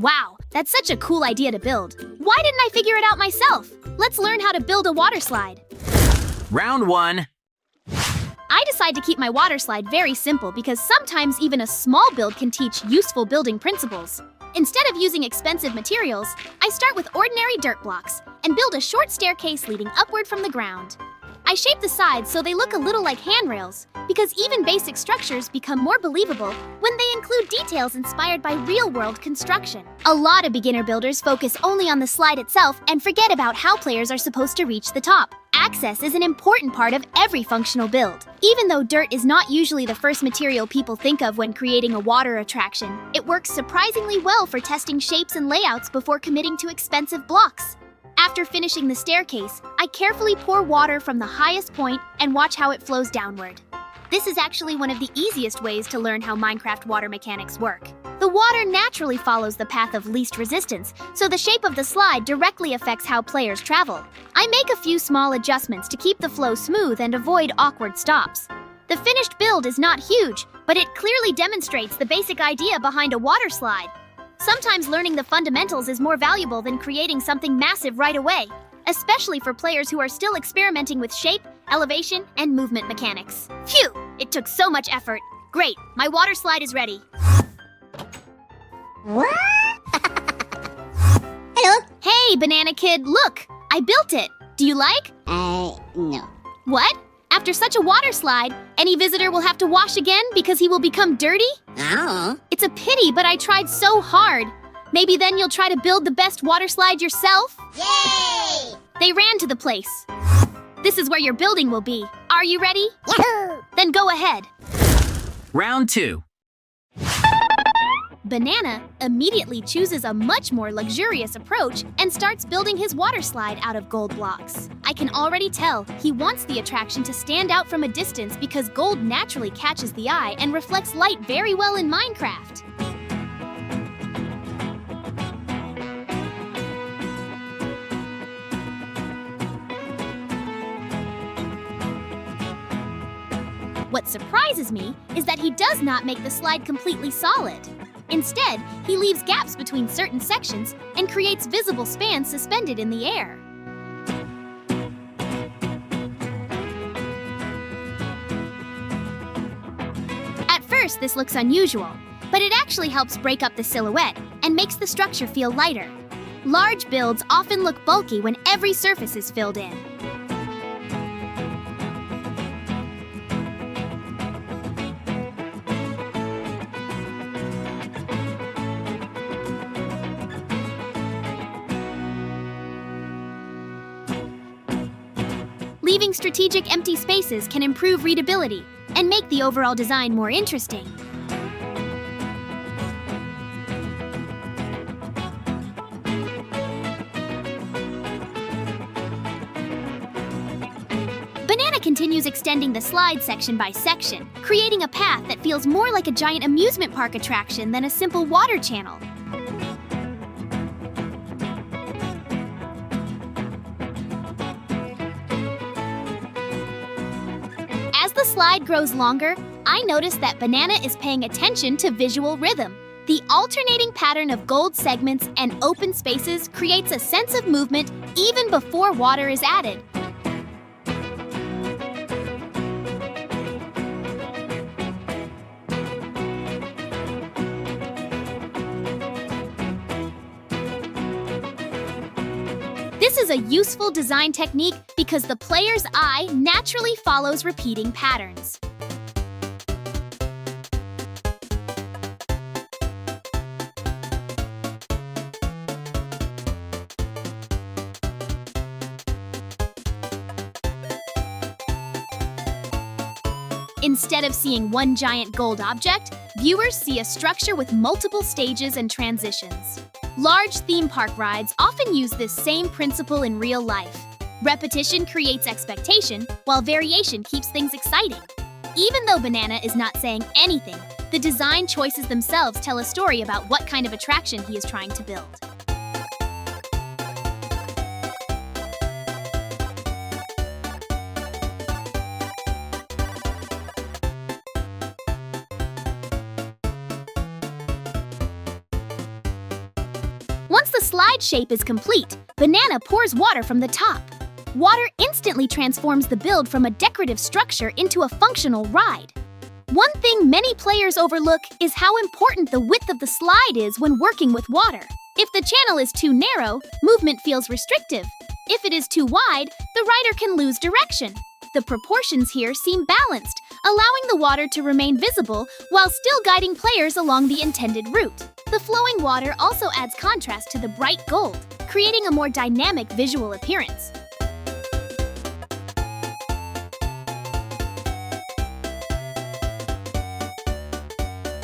Wow, that's such a cool idea to build. Why didn't I figure it out myself? Let's learn how to build a water slide. Round 1. I decide to keep my water slide very simple because sometimes even a small build can teach useful building principles. Instead of using expensive materials, I start with ordinary dirt blocks and build a short staircase leading upward from the ground. I shape the sides so they look a little like handrails, because even basic structures become more believable when they include details inspired by real-world construction. A lot of beginner builders focus only on the slide itself and forget about how players are supposed to reach the top. Access is an important part of every functional build. Even though dirt is not usually the first material people think of when creating a water attraction, it works surprisingly well for testing shapes and layouts before committing to expensive blocks. After finishing the staircase, I carefully pour water from the highest point and watch how it flows downward. This is actually one of the easiest ways to learn how Minecraft water mechanics work. The water naturally follows the path of least resistance, so the shape of the slide directly affects how players travel. I make a few small adjustments to keep the flow smooth and avoid awkward stops. The finished build is not huge, but it clearly demonstrates the basic idea behind a water slide. Sometimes learning the fundamentals is more valuable than creating something massive right away, especially for players who are still experimenting with shape, elevation, and movement mechanics. Phew! It took so much effort. Great, my water slide is ready. What? Hello? Hey, Banana Kid, look! I built it! Do you like? No. What? After such a water slide, any visitor will have to wash again because he will become dirty? Oh. It's a pity, but I tried so hard. Maybe then you'll try to build the best water slide yourself? Yay! They ran to the place. This is where your building will be. Are you ready? Yahoo! Then go ahead. Round 2. Banana immediately chooses a much more luxurious approach and starts building his water slide out of gold blocks. I can already tell he wants the attraction to stand out from a distance because gold naturally catches the eye and reflects light very well in Minecraft. What surprises me is that he does not make the slide completely solid. Instead, he leaves gaps between certain sections and creates visible spans suspended in the air. At first, this looks unusual, but it actually helps break up the silhouette and makes the structure feel lighter. Large builds often look bulky when every surface is filled in. Leaving strategic empty spaces can improve readability and make the overall design more interesting. Banana continues extending the slide section by section, creating a path that feels more like a giant amusement park attraction than a simple water channel. As the slide grows longer, I notice that Banana is paying attention to visual rhythm. The alternating pattern of gold segments and open spaces creates a sense of movement even before water is added. This is a useful design technique because the player's eye naturally follows repeating patterns. Instead of seeing one giant gold object, viewers see a structure with multiple stages and transitions. Large theme park rides often use this same principle in real life. Repetition creates expectation, while variation keeps things exciting. Even though Banana is not saying anything, the design choices themselves tell a story about what kind of attraction he is trying to build. Once the slide shape is complete, Banana pours water from the top. Water instantly transforms the build from a decorative structure into a functional ride. One thing many players overlook is how important the width of the slide is when working with water. If the channel is too narrow, movement feels restrictive. If it is too wide, the rider can lose direction. The proportions here seem balanced, allowing the water to remain visible while still guiding players along the intended route. The flowing water also adds contrast to the bright gold, creating a more dynamic visual appearance.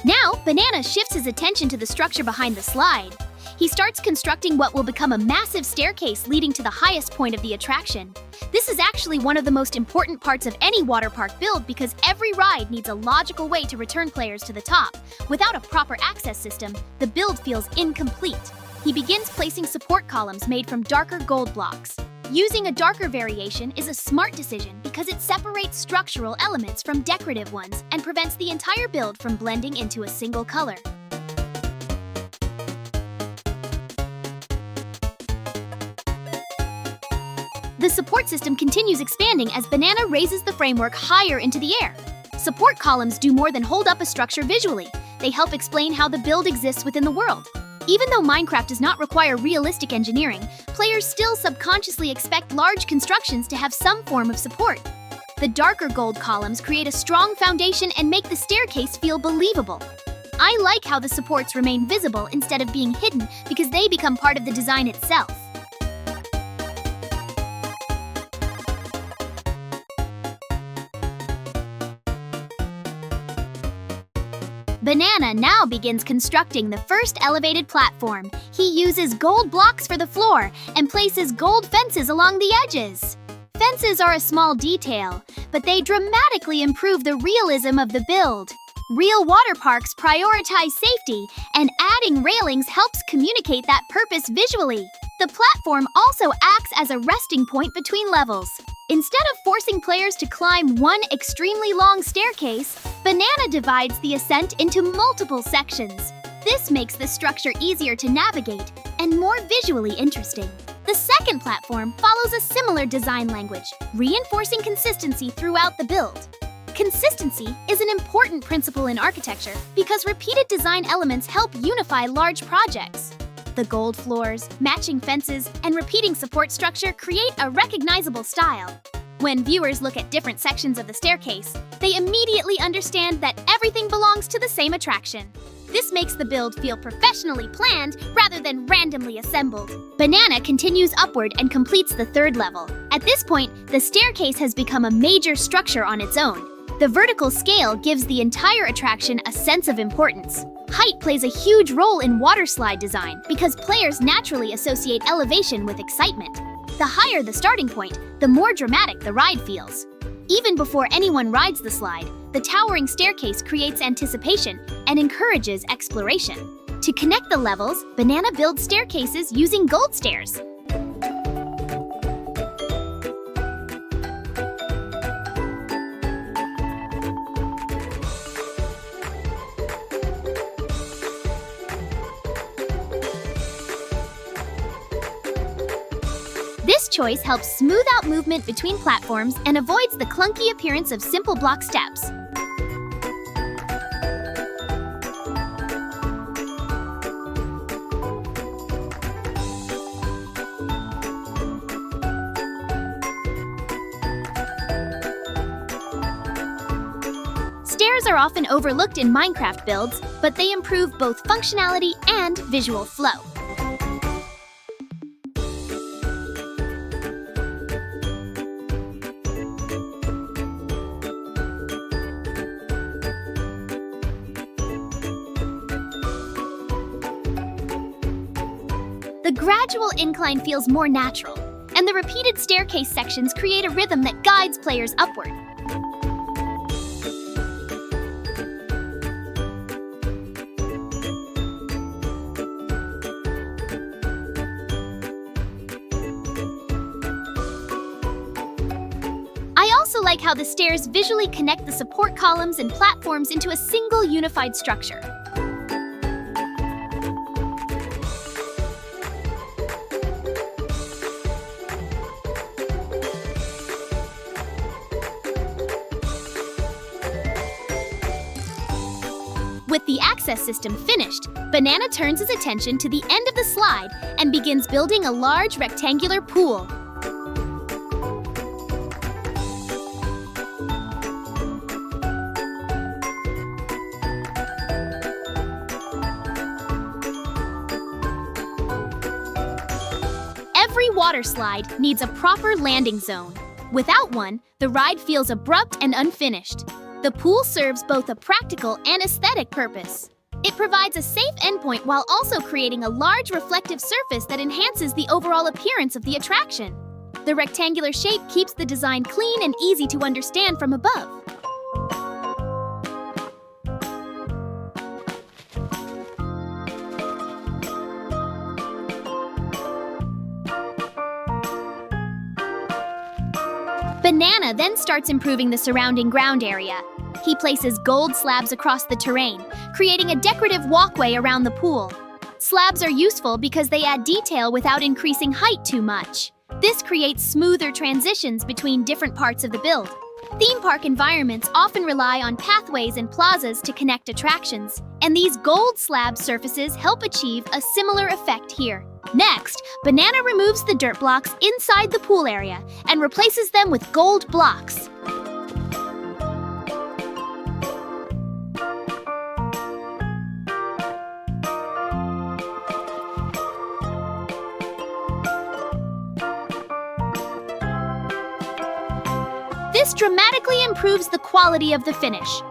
Now, Banana shifts his attention to the structure behind the slide. He starts constructing what will become a massive staircase leading to the highest point of the attraction. This is actually one of the most important parts of any water park build because every ride needs a logical way to return players to the top. Without a proper access system, the build feels incomplete. He begins placing support columns made from darker gold blocks. Using a darker variation is a smart decision because it separates structural elements from decorative ones and prevents the entire build from blending into a single color. The support system continues expanding as Banana raises the framework higher into the air. Support columns do more than hold up a structure visually. They help explain how the build exists within the world. Even though Minecraft does not require realistic engineering, players still subconsciously expect large constructions to have some form of support. The darker gold columns create a strong foundation and make the staircase feel believable. I like how the supports remain visible instead of being hidden because they become part of the design itself. Banana now begins constructing the first elevated platform. He uses gold blocks for the floor and places gold fences along the edges. Fences are a small detail, but they dramatically improve the realism of the build. Real water parks prioritize safety, and adding railings helps communicate that purpose visually. The platform also acts as a resting point between levels. Instead of forcing players to climb one extremely long staircase, Banana divides the ascent into multiple sections. This makes the structure easier to navigate and more visually interesting. The second platform follows a similar design language, reinforcing consistency throughout the build. Consistency is an important principle in architecture because repeated design elements help unify large projects. The gold floors, matching fences, and repeating support structure create a recognizable style. When viewers look at different sections of the staircase, they immediately understand that everything belongs to the same attraction. This makes the build feel professionally planned rather than randomly assembled. Banana continues upward and completes the third level. At this point, the staircase has become a major structure on its own. The vertical scale gives the entire attraction a sense of importance. Height plays a huge role in water slide design because players naturally associate elevation with excitement. The higher the starting point, the more dramatic the ride feels. Even before anyone rides the slide, the towering staircase creates anticipation and encourages exploration. To connect the levels, Banana builds staircases using gold stairs. This choice helps smooth out movement between platforms and avoids the clunky appearance of simple block steps. Stairs are often overlooked in Minecraft builds, but they improve both functionality and visual flow. The gradual incline feels more natural, and the repeated staircase sections create a rhythm that guides players upward. I also like how the stairs visually connect the support columns and platforms into a single unified structure. With the access system finished, Banana turns his attention to the end of the slide and begins building a large rectangular pool. Every water slide needs a proper landing zone. Without one, the ride feels abrupt and unfinished. The pool serves both a practical and aesthetic purpose. It provides a safe endpoint while also creating a large reflective surface that enhances the overall appearance of the attraction. The rectangular shape keeps the design clean and easy to understand from above. Banana then starts improving the surrounding ground area. He places gold slabs across the terrain, creating a decorative walkway around the pool. Slabs are useful because they add detail without increasing height too much. This creates smoother transitions between different parts of the build. Theme park environments often rely on pathways and plazas to connect attractions, and these gold slab surfaces help achieve a similar effect here. Next, Banana removes the dirt blocks inside the pool area and replaces them with gold blocks. This dramatically improves the quality of the finish.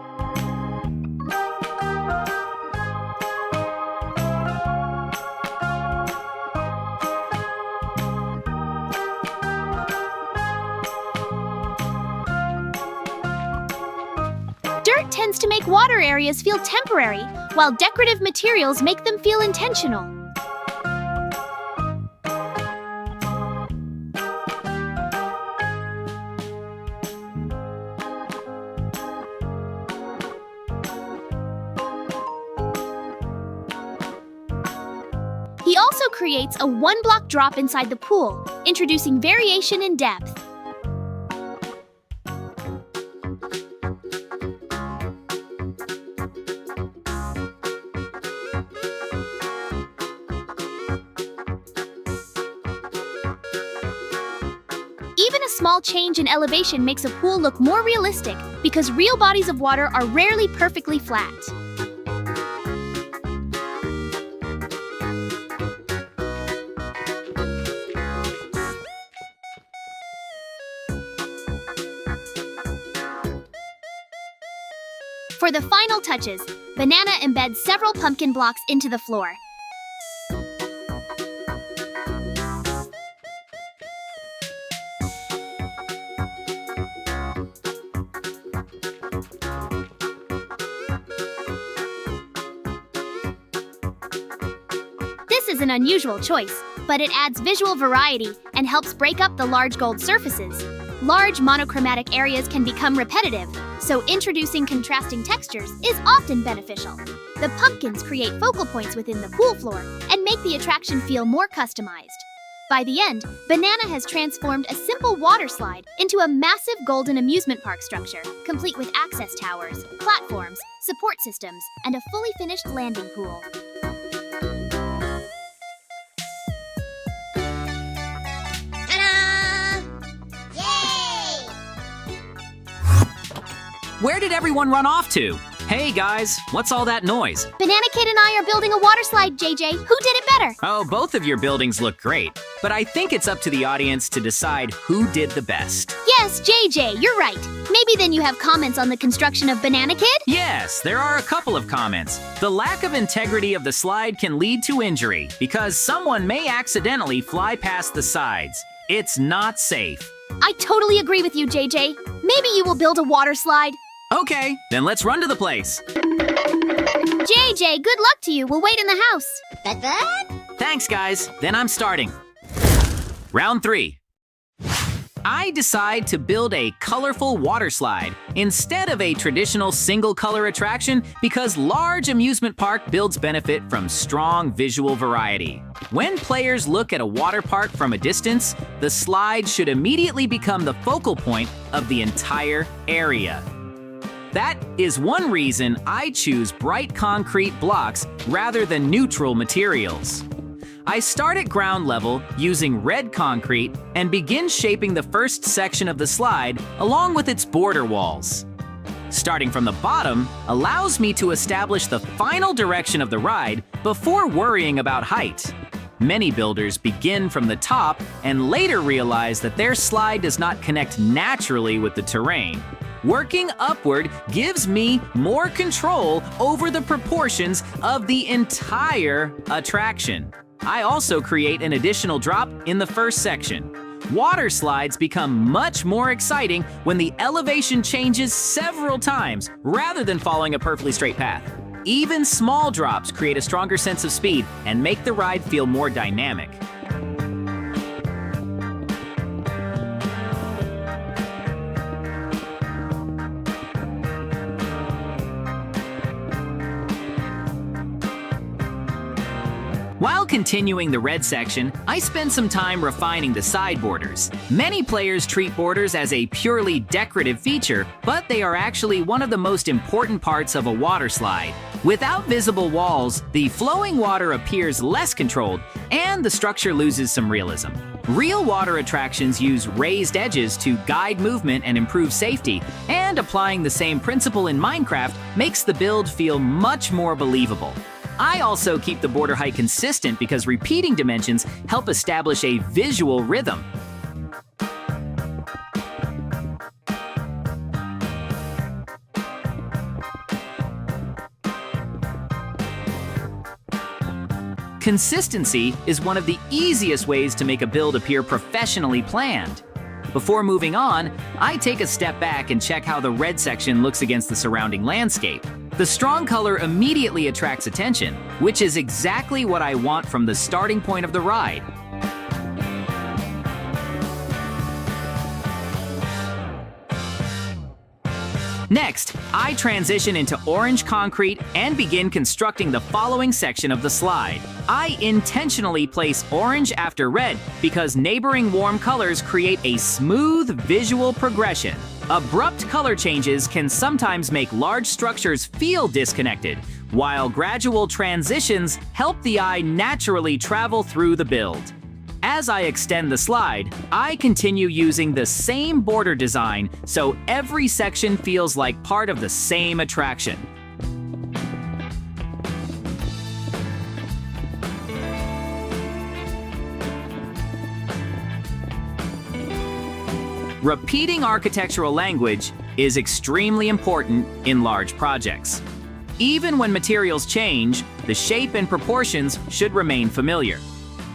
Dirt tends to make water areas feel temporary, while decorative materials make them feel intentional. He also creates a one-block drop inside the pool, introducing variation in depth. Even a small change in elevation makes a pool look more realistic because real bodies of water are rarely perfectly flat. For the final touches, Banana embeds several pumpkin blocks into the floor. This is an unusual choice, but it adds visual variety and helps break up the large gold surfaces. Large monochromatic areas can become repetitive, so introducing contrasting textures is often beneficial. The pumpkins create focal points within the pool floor and make the attraction feel more customized. By the end, Banana has transformed a simple water slide into a massive golden amusement park structure, complete with access towers, platforms, support systems, and a fully finished landing pool. Where did everyone run off to? Hey guys, what's all that noise? Banana Kid and I are building a water slide, JJ. Who did it better? Oh, both of your buildings look great, but I think it's up to the audience to decide who did the best. Yes, JJ, you're right. Maybe then you have comments on the construction of Banana Kid? Yes, there are a couple of comments. The lack of integrity of the slide can lead to injury because someone may accidentally fly past the sides. It's not safe. I totally agree with you, JJ. Maybe you will build a water slide. Okay, then let's run to the place. JJ, good luck to you. We'll wait in the house. Thanks, guys. Then I'm starting. Round 3. I decide to build a colorful water slide instead of a traditional single-color attraction because large amusement park builds benefit from strong visual variety. When players look at a water park from a distance, the slide should immediately become the focal point of the entire area. That is one reason I choose bright concrete blocks rather than neutral materials. I start at ground level using red concrete and begin shaping the first section of the slide along with its border walls. Starting from the bottom allows me to establish the final direction of the ride before worrying about height. Many builders begin from the top and later realize that their slide does not connect naturally with the terrain. Working upward gives me more control over the proportions of the entire attraction. I also create an additional drop in the first section. Water slides become much more exciting when the elevation changes several times rather than following a perfectly straight path. Even small drops create a stronger sense of speed and make the ride feel more dynamic. While continuing the red section, I spend some time refining the side borders. Many players treat borders as a purely decorative feature, but they are actually one of the most important parts of a water slide. Without visible walls, the flowing water appears less controlled, and the structure loses some realism. Real water attractions use raised edges to guide movement and improve safety, and applying the same principle in Minecraft makes the build feel much more believable. I also keep the border height consistent because repeating dimensions help establish a visual rhythm. Consistency is one of the easiest ways to make a build appear professionally planned. Before moving on, I take a step back and check how the red section looks against the surrounding landscape. The strong color immediately attracts attention, which is exactly what I want from the starting point of the ride. Next, I transition into orange concrete and begin constructing the following section of the slide. I intentionally place orange after red because neighboring warm colors create a smooth visual progression. Abrupt color changes can sometimes make large structures feel disconnected, while gradual transitions help the eye naturally travel through the build. As I extend the slide, I continue using the same border design so every section feels like part of the same attraction. Repeating architectural language is extremely important in large projects. Even when materials change, the shape and proportions should remain familiar.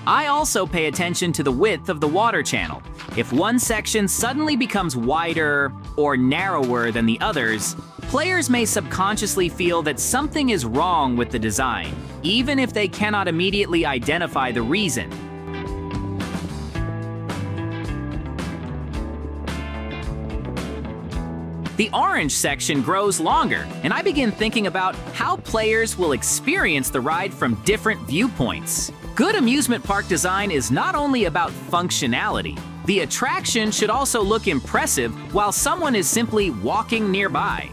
I also pay attention to the width of the water channel. If one section suddenly becomes wider or narrower than the others, players may subconsciously feel that something is wrong with the design, even if they cannot immediately identify the reason. The orange section grows longer, and I begin thinking about how players will experience the ride from different viewpoints. Good amusement park design is not only about functionality. The attraction should also look impressive while someone is simply walking nearby.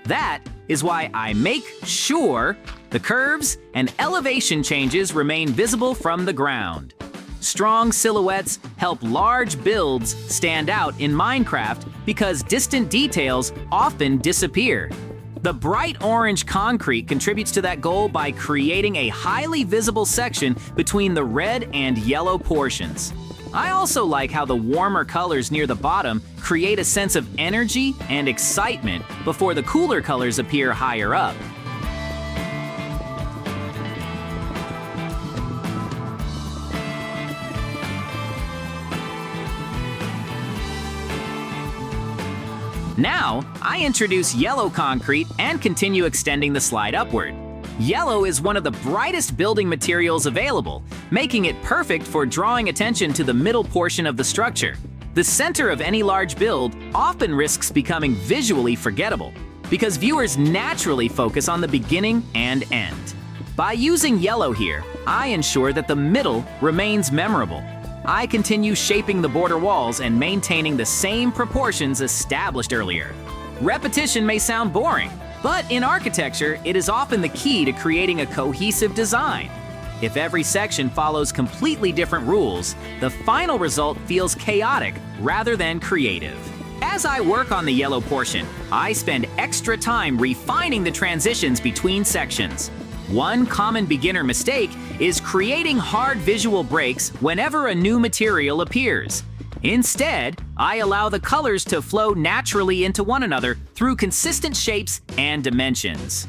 That is why I make sure the curves and elevation changes remain visible from the ground. Strong silhouettes help large builds stand out in Minecraft because distant details often disappear. The bright orange concrete contributes to that goal by creating a highly visible section between the red and yellow portions. I also like how the warmer colors near the bottom create a sense of energy and excitement before the cooler colors appear higher up. Now, I introduce yellow concrete and continue extending the slide upward. Yellow is one of the brightest building materials available, making it perfect for drawing attention to the middle portion of the structure. The center of any large build often risks becoming visually forgettable. because viewers naturally focus on the beginning and end. By using yellow here, I ensure that the middle remains memorable. I continue shaping the border walls and maintaining the same proportions established earlier. Repetition may sound boring, but in architecture, it is often the key to creating a cohesive design. If every section follows completely different rules, the final result feels chaotic rather than creative. As I work on the yellow portion, I spend extra time refining the transitions between sections. One common beginner mistake is creating hard visual breaks whenever a new material appears. Instead, I allow the colors to flow naturally into one another through consistent shapes and dimensions.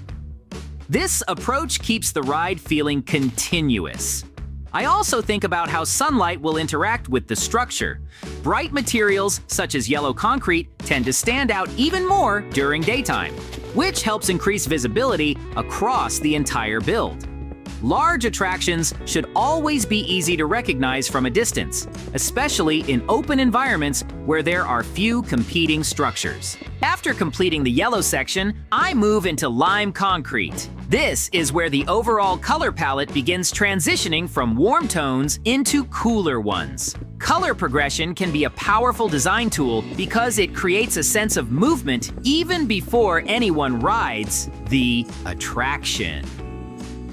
This approach keeps the ride feeling continuous. I also think about how sunlight will interact with the structure. Bright materials, such as yellow concrete, tend to stand out even more during daytime, which helps increase visibility across the entire build. Large attractions should always be easy to recognize from a distance, especially in open environments where there are few competing structures. After completing the yellow section, I move into lime concrete. This is where the overall color palette begins transitioning from warm tones into cooler ones. Color progression can be a powerful design tool because it creates a sense of movement even before anyone rides the attraction.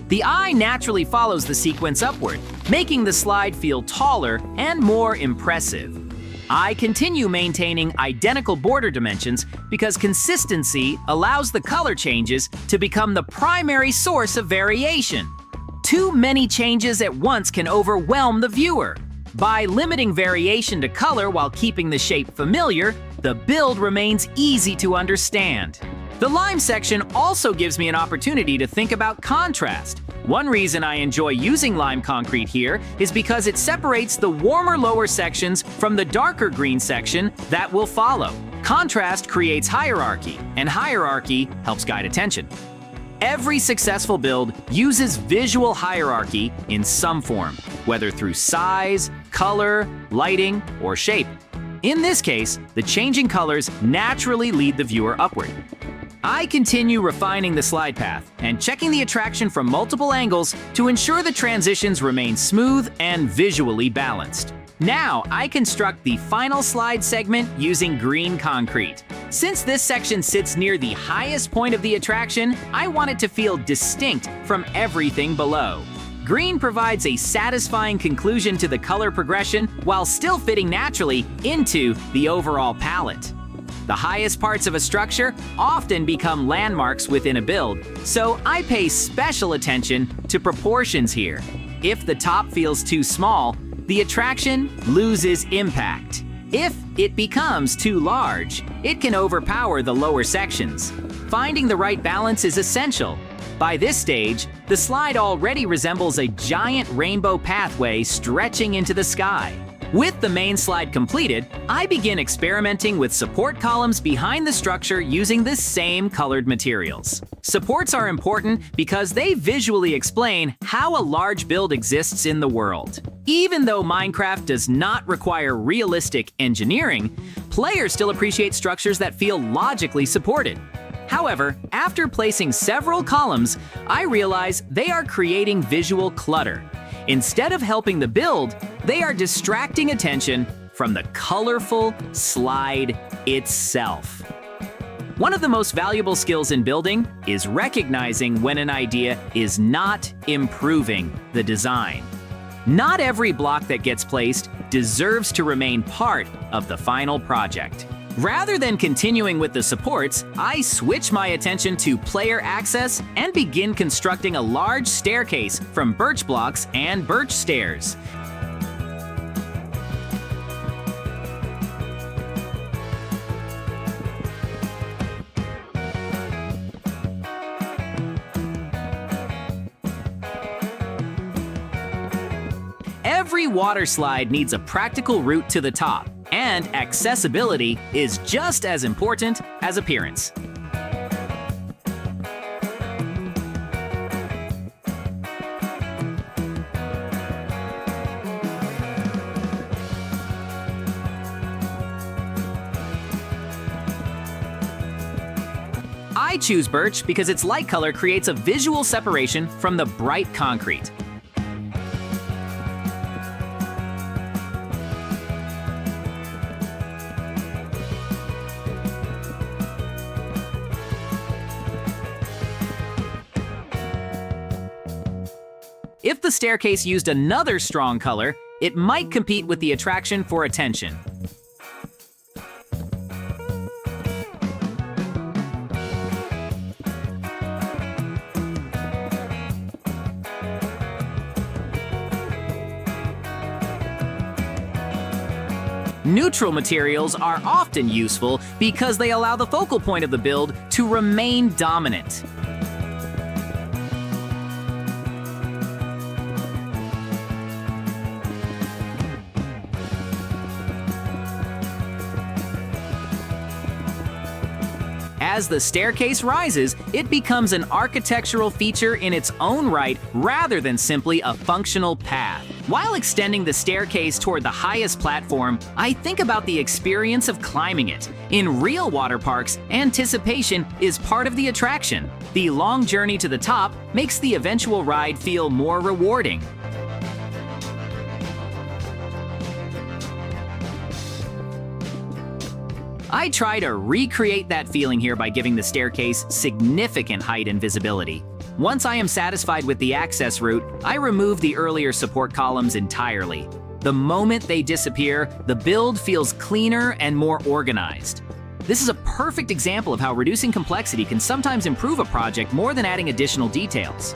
The eye naturally follows the sequence upward, making the slide feel taller and more impressive. I continue maintaining identical border dimensions because consistency allows the color changes to become the primary source of variation. Too many changes at once can overwhelm the viewer. By limiting variation to color while keeping the shape familiar, the build remains easy to understand. The lime section also gives me an opportunity to think about contrast. One reason I enjoy using lime concrete here is because it separates the warmer lower sections from the darker green section that will follow. Contrast creates hierarchy, and hierarchy helps guide attention. Every successful build uses visual hierarchy in some form, whether through size, color, lighting, or shape. In this case, the changing colors naturally lead the viewer upward. I continue refining the slide path and checking the attraction from multiple angles to ensure the transitions remain smooth and visually balanced. Now, I construct the final slide segment using green concrete. Since this section sits near the highest point of the attraction, I want it to feel distinct from everything below. Green provides a satisfying conclusion to the color progression while still fitting naturally into the overall palette. The highest parts of a structure often become landmarks within a build, so I pay special attention to proportions here. If the top feels too small, the attraction loses impact. If it becomes too large, it can overpower the lower sections. Finding the right balance is essential. By this stage, the slide already resembles a giant rainbow pathway stretching into the sky. With the main slide completed, I begin experimenting with support columns behind the structure using the same colored materials. Supports are important because they visually explain how a large build exists in the world. Even though Minecraft does not require realistic engineering, players still appreciate structures that feel logically supported. However, after placing several columns, I realize they are creating visual clutter. Instead of helping the build, they are distracting attention from the colorful slide itself. One of the most valuable skills in building is recognizing when an idea is not improving the design. Not every block that gets placed deserves to remain part of the final project. Rather than continuing with the supports, I switch my attention to player access and begin constructing a large staircase from birch blocks and birch stairs. Every water slide needs a practical route to the top, and accessibility is just as important as appearance. I choose birch because its light color creates a visual separation from the bright concrete. If the staircase used another strong color, it might compete with the attraction for attention. Neutral materials are often useful because they allow the focal point of the build to remain dominant. As the staircase rises, it becomes an architectural feature in its own right rather than simply a functional path. While extending the staircase toward the highest platform, I think about the experience of climbing it. In real water parks, anticipation is part of the attraction. The long journey to the top makes the eventual ride feel more rewarding. I try to recreate that feeling here by giving the staircase significant height and visibility. Once I am satisfied with the access route, I remove the earlier support columns entirely. The moment they disappear, the build feels cleaner and more organized. This is a perfect example of how reducing complexity can sometimes improve a project more than adding additional details.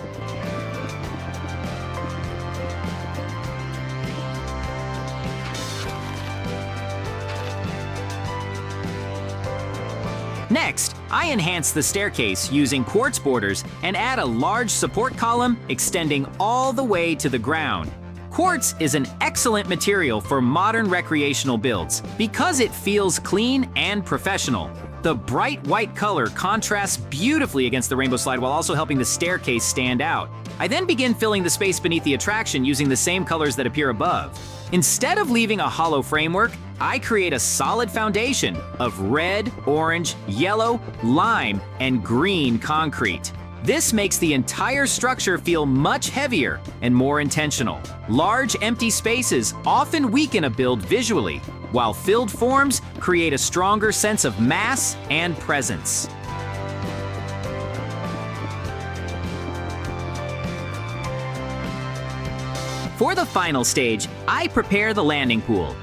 Next, I enhance the staircase using quartz borders and add a large support column extending all the way to the ground. Quartz is an excellent material for modern recreational builds because it feels clean and professional. The bright white color contrasts beautifully against the rainbow slide while also helping the staircase stand out. I then begin filling the space beneath the attraction using the same colors that appear above. Instead of leaving a hollow framework, I create a solid foundation of red, orange, yellow, lime, and green concrete. This makes the entire structure feel much heavier and more intentional. Large empty spaces often weaken a build visually, while filled forms create a stronger sense of mass and presence. For the final stage, I prepare the landing pool.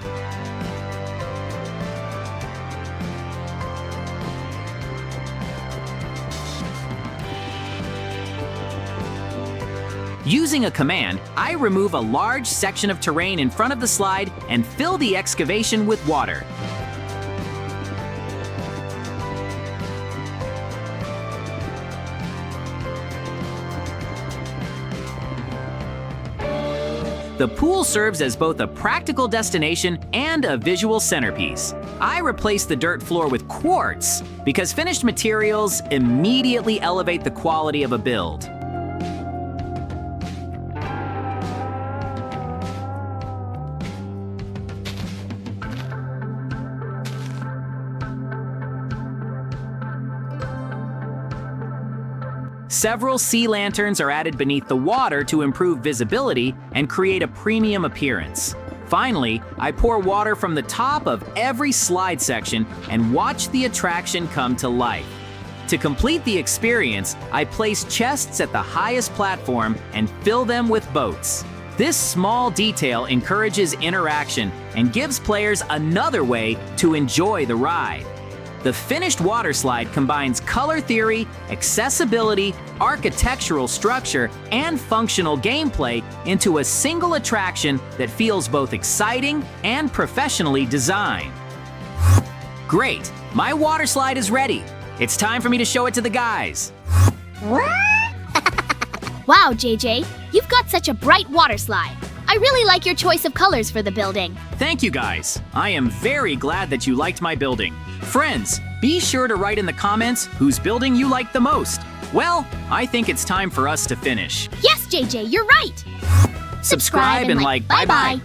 Using a command, I remove a large section of terrain in front of the slide and fill the excavation with water. The pool serves as both a practical destination and a visual centerpiece. I replace the dirt floor with quartz because finished materials immediately elevate the quality of a build. Several sea lanterns are added beneath the water to improve visibility and create a premium appearance. Finally, I pour water from the top of every slide section and watch the attraction come to life. To complete the experience, I place chests at the highest platform and fill them with boats. This small detail encourages interaction and gives players another way to enjoy the ride. The finished water slide combines color theory, accessibility, architectural structure, and functional gameplay into a single attraction that feels both exciting and professionally designed. Great! My water slide is ready. It's time for me to show it to the guys. Wow, JJ, you've got such a bright water slide. I really like your choice of colors for the building. Thank you, guys. I am very glad that you liked my building. Friends, be sure to write in the comments whose building you like the most. Well, I think it's time for us to finish. Yes, JJ, you're right. Subscribe and like. Bye-bye.